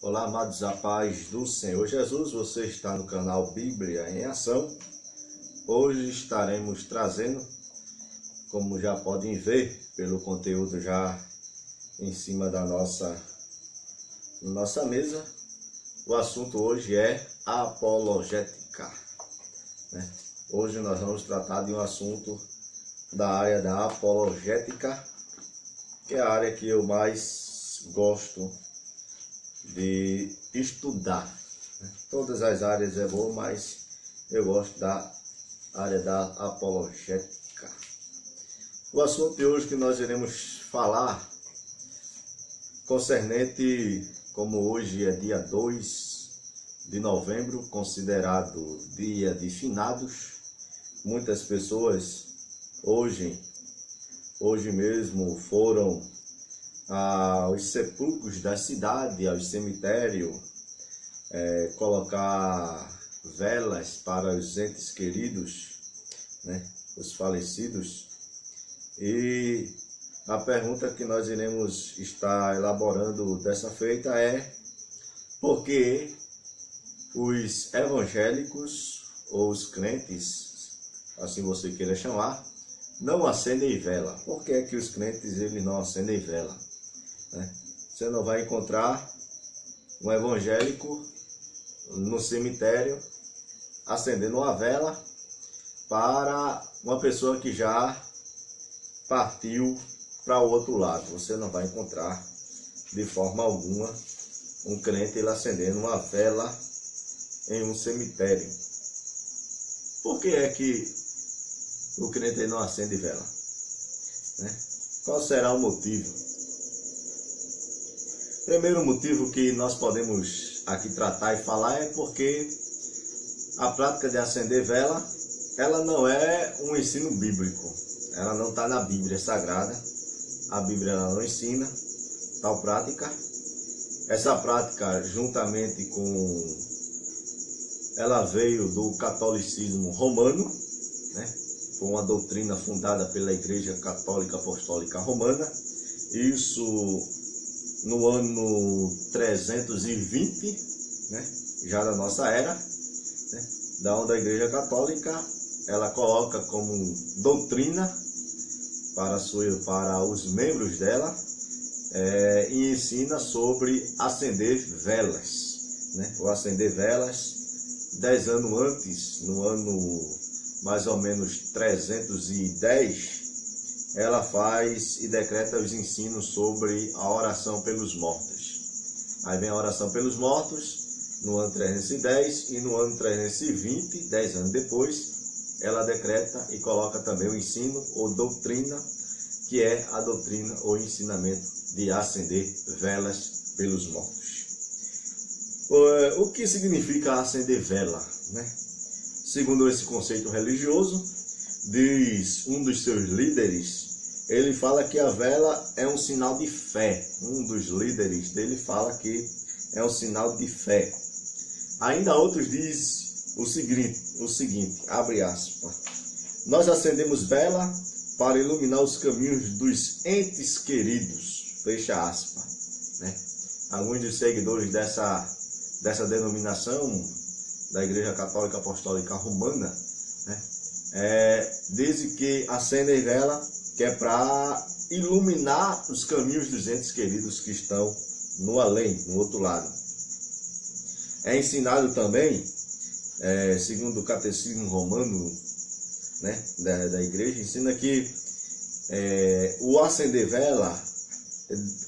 Olá, amados, a paz do Senhor Jesus. Você está no canal Bíblia em Ação. Hoje estaremos trazendo, como já podem ver pelo conteúdo já em cima da nossa mesa, o assunto hoje é apologética, né? Hoje nós vamos tratar de um assunto da área da apologética, que é a área que eu mais gosto de estudar. Todas as áreas é boa, mas eu gosto da área da apologética. O assunto de hoje que nós iremos falar concernente, como hoje é dia 2 de novembro, considerado dia de finados, muitas pessoas hoje mesmo foram aos sepulcros da cidade, aos cemitérios, colocar velas para os entes queridos, né, os falecidos. E a pergunta que nós iremos estar elaborando dessa feita é: por que os evangélicos ou os crentes, assim você queira chamar, não acendem vela? Por que é que os crentes eles não acendem vela? Você não vai encontrar um evangélico no cemitério acendendo uma vela para uma pessoa que já partiu para o outro lado. Você não vai encontrar de forma alguma um crente ele acendendo uma vela em um cemitério. Por que é que o crente não acende vela, né? Qual será o motivo? Primeiro motivo que nós podemos aqui tratar e falar é porque a prática de acender vela, ela não é um ensino bíblico. Ela não está na Bíblia Sagrada. A Bíblia ela não ensina tal prática. Essa prática, juntamente com... ela veio do catolicismo romano, né? Foi uma doutrina fundada pela Igreja Católica Apostólica Romana. Isso no ano 320, né, já da nossa era, né, da onde a Igreja Católica ela coloca como doutrina para os membros dela, e ensina sobre acender velas, né, ou acender velas 10 anos antes, no ano mais ou menos 310, ela faz e decreta os ensinos sobre a oração pelos mortos. Aí vem a oração pelos mortos no ano 310 e no ano 320, 10 anos depois, ela decreta e coloca também o ensino ou doutrina, que é a doutrina ou ensinamento de acender velas pelos mortos. O que significa acender vela, né? Segundo esse conceito religioso, diz um dos seus líderes, ele fala que a vela é um sinal de fé. Um dos líderes dele fala que é um sinal de fé. Ainda outros diz o seguinte, abre aspas: nós acendemos vela para iluminar os caminhos dos entes queridos, fecha aspas, né? Alguns dos seguidores dessa denominação da Igreja Católica Apostólica Romana, né, dizem que acendem vela que é para iluminar os caminhos dos entes queridos que estão no além, no outro lado. É ensinado também, segundo o Catecismo Romano, né, da Igreja, ensina que o acender vela,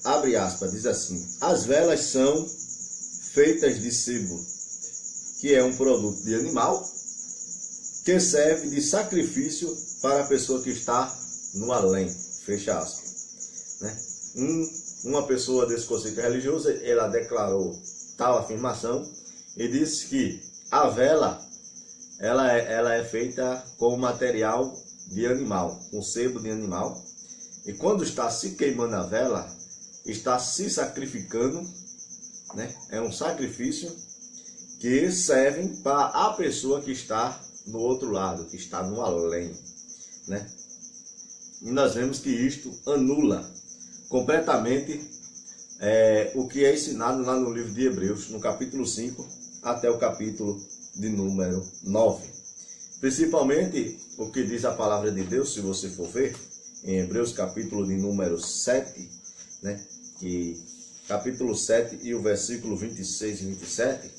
abre aspas, diz assim: as velas são feitas de sebo, que é um produto de animal, que serve de sacrifício para a pessoa que está no além, fecha aspas, né? Uma pessoa desse conceito religioso, ela declarou tal afirmação e disse que a vela ela é feita com material de animal, com sebo de animal, e quando está se queimando a vela, está se sacrificando, né? É um sacrifício que serve para a pessoa que está no outro lado, que está no além, né? E nós vemos que isto anula completamente o que é ensinado lá no livro de Hebreus, no capítulo 5 até o capítulo de número 9. Principalmente o que diz a palavra de Deus, se você for ver, em Hebreus capítulo de número 7, né? Que capítulo 7 e o versículo 26 e 27,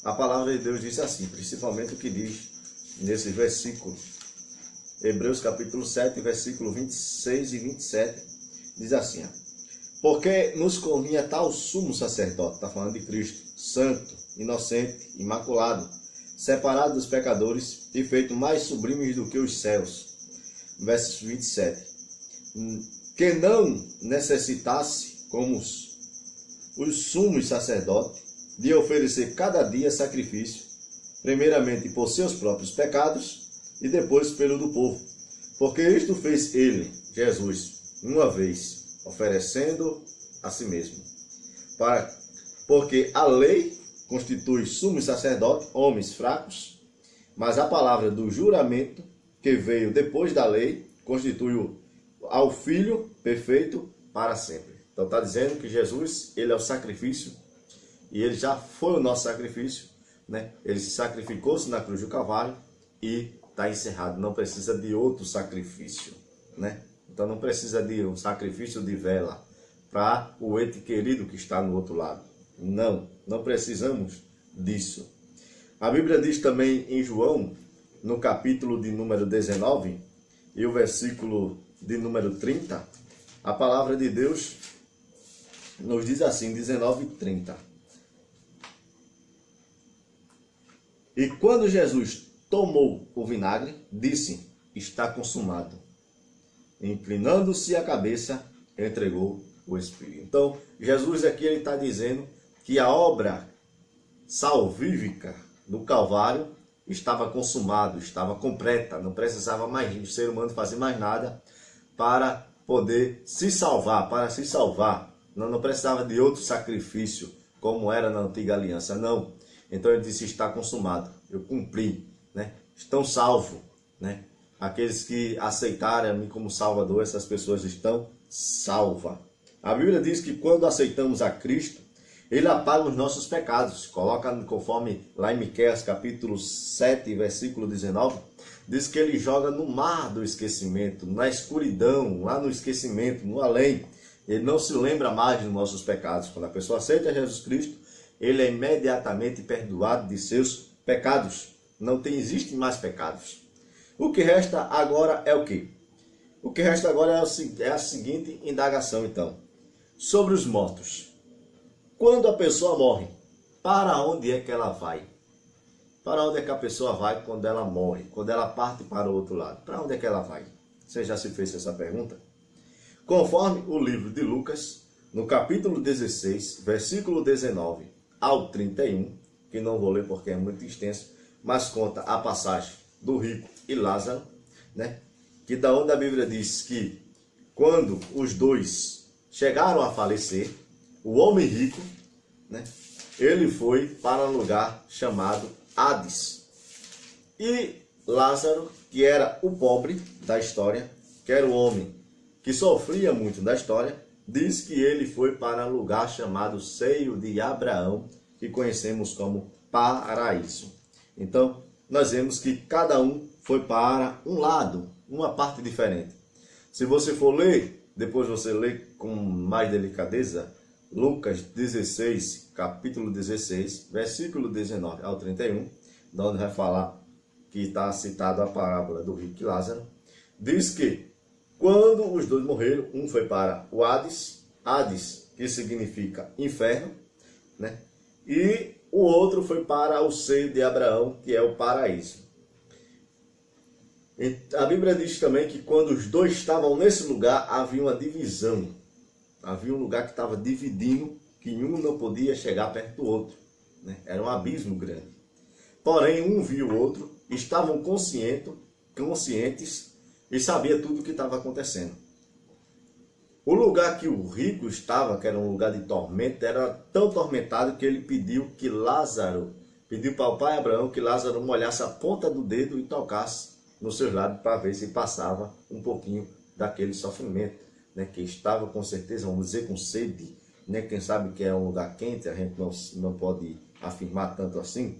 a palavra de Deus diz assim, principalmente o que diz nesse versículo. Hebreus capítulo 7, versículo 26 e 27, diz assim, porque nos convinha tal sumo sacerdote, está falando de Cristo, santo, inocente, imaculado, separado dos pecadores e feito mais sublimes do que os céus. Verso 27. Que não necessitasse, como os sumos sacerdotes, de oferecer cada dia sacrifício, primeiramente por seus próprios pecados e depois pelo do povo. Porque isto fez ele, Jesus, uma vez, oferecendo a si mesmo. Porque a lei constitui sumo sacerdote, homens fracos, mas a palavra do juramento, que veio depois da lei, constitui ao Filho perfeito para sempre. Então está dizendo que Jesus, ele é o sacrifício, e ele já foi o nosso sacrifício, né? Ele se sacrificou-se na cruz do Calvário e está encerrado. Não precisa de outro sacrifício, né? Então não precisa de um sacrifício de vela para o ente querido que está no outro lado. Não precisamos disso. A Bíblia diz também em João, no capítulo de número 19 e o versículo de número 30, a palavra de Deus nos diz assim, 19 e 30. E quando Jesus tomou o vinagre, disse, está consumado. Inclinando-se a cabeça, entregou o Espírito. Então, Jesus aqui está dizendo que a obra salvífica do Calvário estava consumada, estava completa. Não precisava mais o ser humano fazer mais nada para poder se salvar, Não precisava de outro sacrifício, como era na antiga aliança, não. Então ele disse, está consumado, eu cumpri, né? Estão salvos, né? Aqueles que aceitaram a mim como Salvador, essas pessoas estão salvas. A Bíblia diz que quando aceitamos a Cristo, ele apaga os nossos pecados. Coloca conforme lá em Miqueias capítulo 7, versículo 19, diz que ele joga no mar do esquecimento, na escuridão, lá no esquecimento, no além. Ele não se lembra mais dos nossos pecados. Quando a pessoa aceita Jesus Cristo, ele é imediatamente perdoado de seus pecados. Não existe mais pecados. O que resta agora é o quê? O que resta agora é a seguinte indagação, então. Sobre os mortos. Quando a pessoa morre, para onde é que ela vai? Para onde é que a pessoa vai quando ela morre? Quando ela parte para o outro lado? Para onde é que ela vai? Você já se fez essa pergunta? Conforme o livro de Lucas, no capítulo 16, versículo 19 ao 31, que não vou ler porque é muito extenso, mas conta a passagem do rico e Lázaro, né? Que da onde a Bíblia diz que quando os dois chegaram a falecer, o homem rico, né? Ele foi para um lugar chamado Hades. E Lázaro, que era o pobre da história, que era o homem que sofria muito da história, diz que ele foi para um lugar chamado Seio de Abraão, que conhecemos como paraíso. Então, nós vemos que cada um foi para um lado, uma parte diferente. Se você for ler, depois você lê com mais delicadeza, Lucas 16, capítulo 16, versículo 19 ao 31, de onde vai falar que está citado a parábola do rico e Lázaro, diz que quando os dois morreram, um foi para o Hades, Hades, que significa inferno, né? E o outro foi para o seio de Abraão, que é o paraíso. E a Bíblia diz também que quando os dois estavam nesse lugar, havia uma divisão. Havia um lugar que estava dividindo, que um não podia chegar perto do outro, né? Era um abismo grande. Porém, um viu o outro, estavam conscientes e sabia tudo o que estava acontecendo. O lugar que o rico estava, que era um lugar de tormento, era tão tormentado que ele pediu para o pai Abraão que Lázaro molhasse a ponta do dedo e tocasse nos seus lados para ver se passava um pouquinho daquele sofrimento, né, que estava com certeza, vamos dizer, com sede, né? Quem sabe que é um lugar quente, a gente não pode afirmar tanto assim.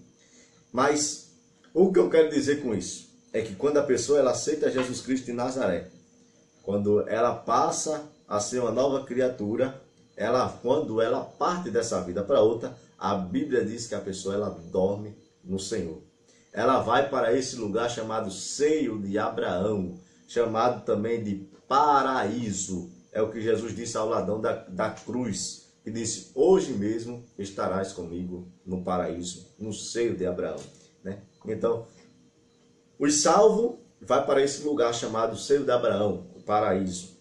Mas o que eu quero dizer com isso é que quando a pessoa ela aceita Jesus Cristo de Nazaré, quando ela passa a ser uma nova criatura, quando ela parte dessa vida para outra, a Bíblia diz que a pessoa ela dorme no Senhor. Ela vai para esse lugar chamado seio de Abraão, chamado também de paraíso. É o que Jesus disse ao ladrão da cruz, que disse: hoje mesmo estarás comigo no paraíso, no seio de Abraão. Né? Então, os salvos vai para esse lugar chamado seio de Abraão, o paraíso.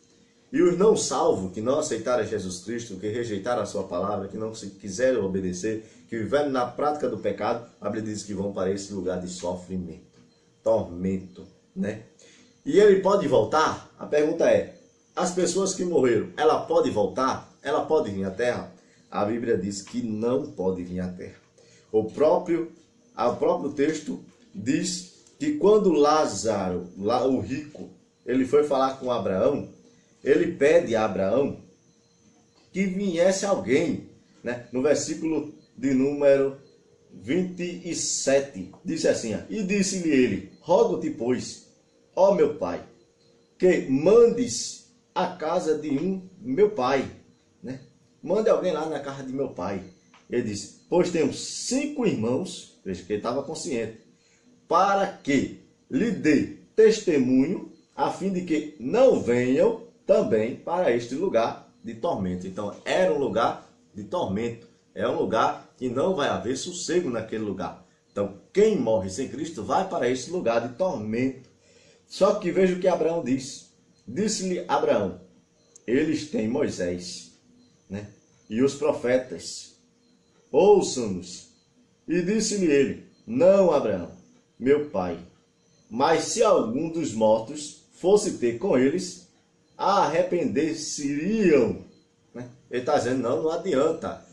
E os não salvos, que não aceitaram Jesus Cristo, que rejeitaram a sua palavra, que não quiseram obedecer, que viveram na prática do pecado, a Bíblia diz que vão para esse lugar de sofrimento, tormento, né? E ele pode voltar? A pergunta é, as pessoas que morreram, ela pode voltar? Ela pode vir à terra? A Bíblia diz que não pode vir à terra. O próprio texto diz que quando Lázaro, o rico, ele foi falar com Abraão, ele pede a Abraão que viesse alguém, né? No versículo de número 27, diz assim: e disse-lhe ele: rogo-te, pois, ó meu pai, que mandes a casa de meu pai, né? Mande alguém lá na casa de meu pai. Ele disse: pois temos 5 irmãos, veja que ele estava consciente, para que lhe dê testemunho, a fim de que não venham também para este lugar de tormento. Então, era um lugar de tormento. É um lugar que não vai haver sossego naquele lugar. Então, quem morre sem Cristo vai para esse lugar de tormento. Só que veja o que Abraão diz. Disse-lhe Abraão: eles têm Moisés, né? E os profetas. Ouçam-nos. E disse-lhe ele: não, Abraão, meu pai, mas se algum dos mortos fosse ter com eles, arrepender-se-iriam. Né? Ele está dizendo: não adianta.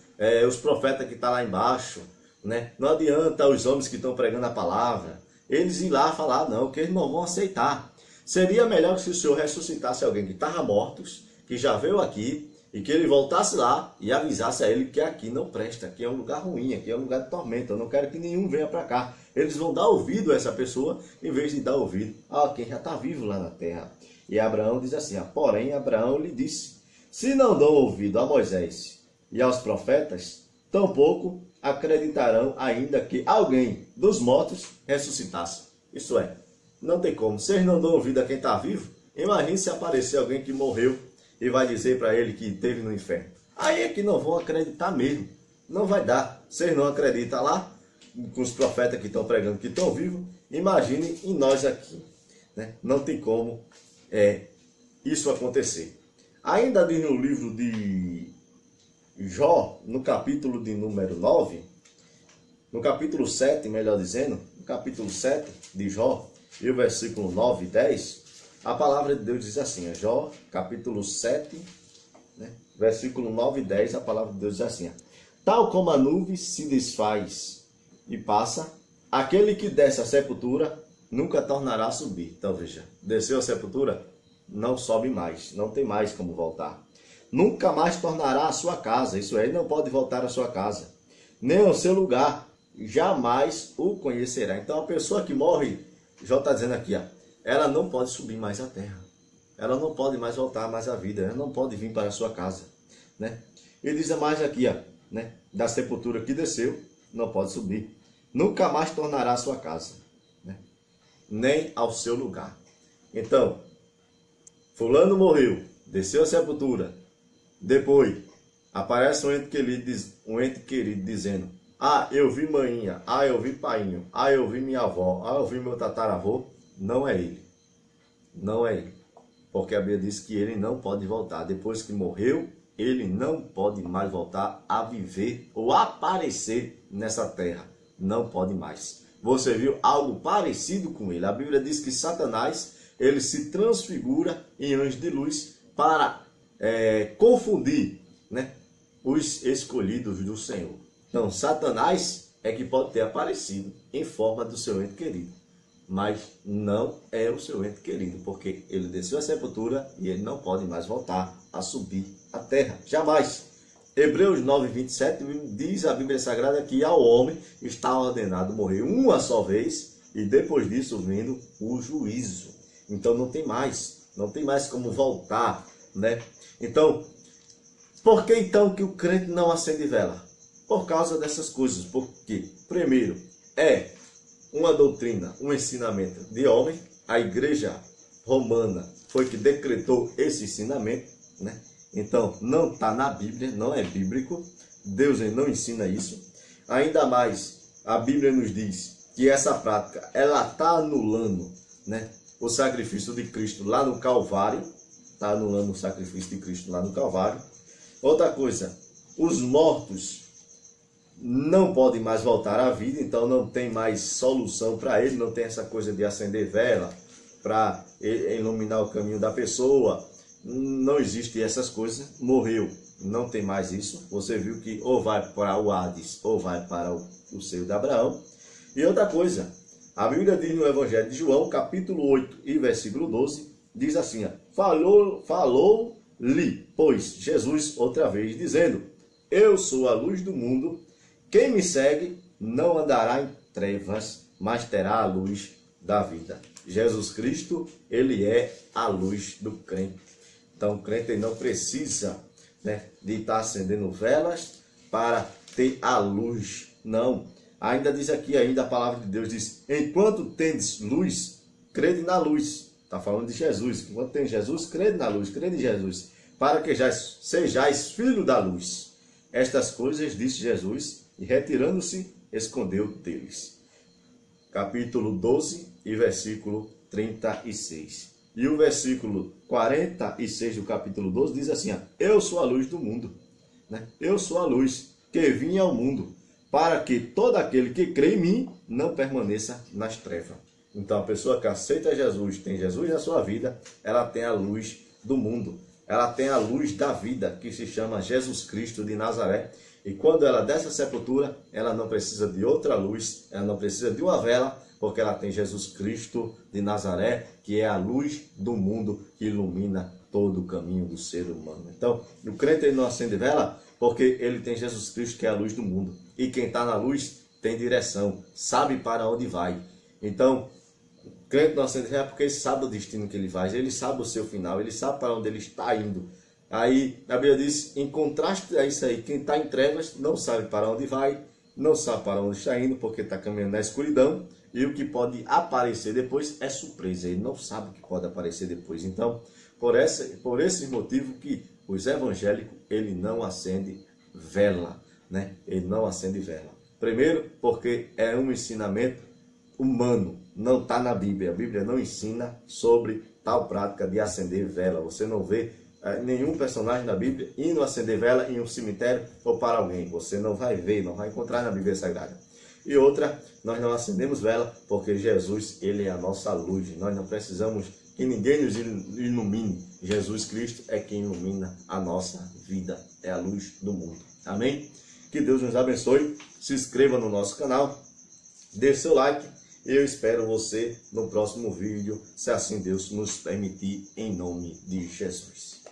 Os profetas que estão lá embaixo, né? Não adianta os homens que estão pregando a palavra, eles ir lá falar, não, que eles não vão aceitar. Seria melhor se o Senhor ressuscitasse alguém que estava mortos, que já veio aqui, e que ele voltasse lá e avisasse a ele que aqui não presta, aqui é um lugar ruim, aqui é um lugar de tormento, eu não quero que nenhum venha para cá. Eles vão dar ouvido a essa pessoa, em vez de dar ouvido a quem já está vivo lá na terra. E Abraão diz assim: porém Abraão lhe disse: se não dão ouvido a Moisés e aos profetas, tampouco acreditarão ainda que alguém dos mortos ressuscitasse. Isso é, não tem como. Se eles não dão ouvido a quem está vivo, imagine se aparecer alguém que morreu e vai dizer para ele que esteve no inferno. Aí é que não vão acreditar mesmo. Não vai dar. Vocês não acreditam lá, com os profetas que estão pregando que estão vivos, imagine em nós aqui. Né? Não tem como isso acontecer. Ainda diz no livro de Jó, no capítulo de número 9, no capítulo 7, melhor dizendo, no capítulo 7 de Jó, e o versículo 9 e 10, a palavra de Deus diz assim: Jó, capítulo 7, né, versículo 9 e 10, a palavra de Deus diz assim: tal como a nuvem se desfaz e passa, aquele que desce à sepultura nunca tornará a subir. Então veja, desceu à sepultura, não sobe mais, não tem mais como voltar. Nunca mais tornará a sua casa, isso é, ele não pode voltar à sua casa, nem ao seu lugar, jamais o conhecerá. Então a pessoa que morre, Jó está dizendo aqui, ela não pode subir mais à terra, ela não pode mais voltar mais à vida, ela não pode vir para a sua casa, né? Ele diz mais aqui, né, da sepultura que desceu, não pode subir, nunca mais tornará a sua casa, né, nem ao seu lugar. Então, fulano morreu, desceu à sepultura, depois aparece um ente querido dizendo: eu vi mainha, eu vi painho, eu vi minha avó, eu vi meu tataravô. Não é ele, não é ele, porque a Bíblia diz que ele não pode voltar. Depois que morreu, ele não pode mais voltar a viver ou aparecer nessa terra, não pode mais. Você viu algo parecido com ele? A Bíblia diz que Satanás, ele se transfigura em anjo de luz para confundir, né, os escolhidos do Senhor. Então, Satanás é que pode ter aparecido em forma do seu ente querido, mas não é o seu ente querido, porque ele desceu à sepultura e ele não pode mais voltar a subir à terra, jamais. Hebreus 9, 27 diz a Bíblia Sagrada que ao homem está ordenado morrer uma só vez e depois disso vindo o juízo. Então não tem mais como voltar, né? Então, por que então que o crente não acende vela? Por causa dessas coisas. Porque, primeiro, é uma doutrina, um ensinamento de homem. A igreja romana foi que decretou esse ensinamento, né? Então, não está na Bíblia, não é bíblico. Deus não ensina isso. Ainda mais, a Bíblia nos diz que essa prática, ela está anulando, né, o sacrifício de Cristo lá no Calvário. Está anulando o sacrifício de Cristo lá no Calvário. Outra coisa, os mortos não podem mais voltar à vida, então não tem mais solução para ele, não tem essa coisa de acender vela para iluminar o caminho da pessoa. Não existe essas coisas, morreu, não tem mais isso. Você viu que ou vai para o Hades ou vai para o seio de Abraão. E outra coisa, a Bíblia diz no Evangelho de João, capítulo 8 e versículo 12, diz assim, falou-lhe, pois, Jesus outra vez, dizendo, eu sou a luz do mundo, quem me segue não andará em trevas, mas terá a luz da vida. Jesus Cristo, ele é a luz do crente. Então, o crente não precisa, né, de estar acendendo velas para ter a luz. Não. Ainda diz aqui, ainda a palavra de Deus diz, enquanto tendes luz, crede na luz. Está falando de Jesus. Enquanto tem Jesus, crede na luz, crede em Jesus. Para que já sejais filho da luz. Estas coisas disse Jesus, e retirando-se, escondeu deles. Capítulo 12 e versículo 36. E o versículo 46 do capítulo 12 diz assim, eu sou a luz do mundo, né? Eu sou a luz que vim ao mundo, para que todo aquele que crê em mim não permaneça nas trevas. Então a pessoa que aceita Jesus, tem Jesus na sua vida, ela tem a luz do mundo. Ela tem a luz da vida, que se chama Jesus Cristo de Nazaré. E quando ela desce a sepultura, ela não precisa de outra luz, ela não precisa de uma vela, porque ela tem Jesus Cristo de Nazaré, que é a luz do mundo que ilumina todo o caminho do ser humano. Então, o crente ele não acende vela porque ele tem Jesus Cristo, que é a luz do mundo. E quem está na luz tem direção, sabe para onde vai. Então, o crente não acende vela porque ele sabe o destino que ele faz, ele sabe o seu final, ele sabe para onde ele está indo. Aí, a Bíblia diz, em contraste a isso aí, quem está em trevas não sabe para onde vai, não sabe para onde está indo, porque está caminhando na escuridão. E o que pode aparecer depois é surpresa. Ele não sabe o que pode aparecer depois. Então, por esse motivo que os evangélicos, ele não acende vela, né? Ele não acende vela. Primeiro, porque é um ensinamento humano. Não está na Bíblia. A Bíblia não ensina sobre tal prática de acender vela. Você não vê nenhum personagem da Bíblia indo acender vela em um cemitério ou para alguém. Você não vai ver, não vai encontrar na Bíblia Sagrada. E outra, nós não acendemos vela porque Jesus, ele é a nossa luz. Nós não precisamos que ninguém nos ilumine. Jesus Cristo é quem ilumina a nossa vida. É a luz do mundo. Amém? Que Deus nos abençoe. Se inscreva no nosso canal. Deixe seu like. E eu espero você no próximo vídeo, se assim Deus nos permitir, em nome de Jesus.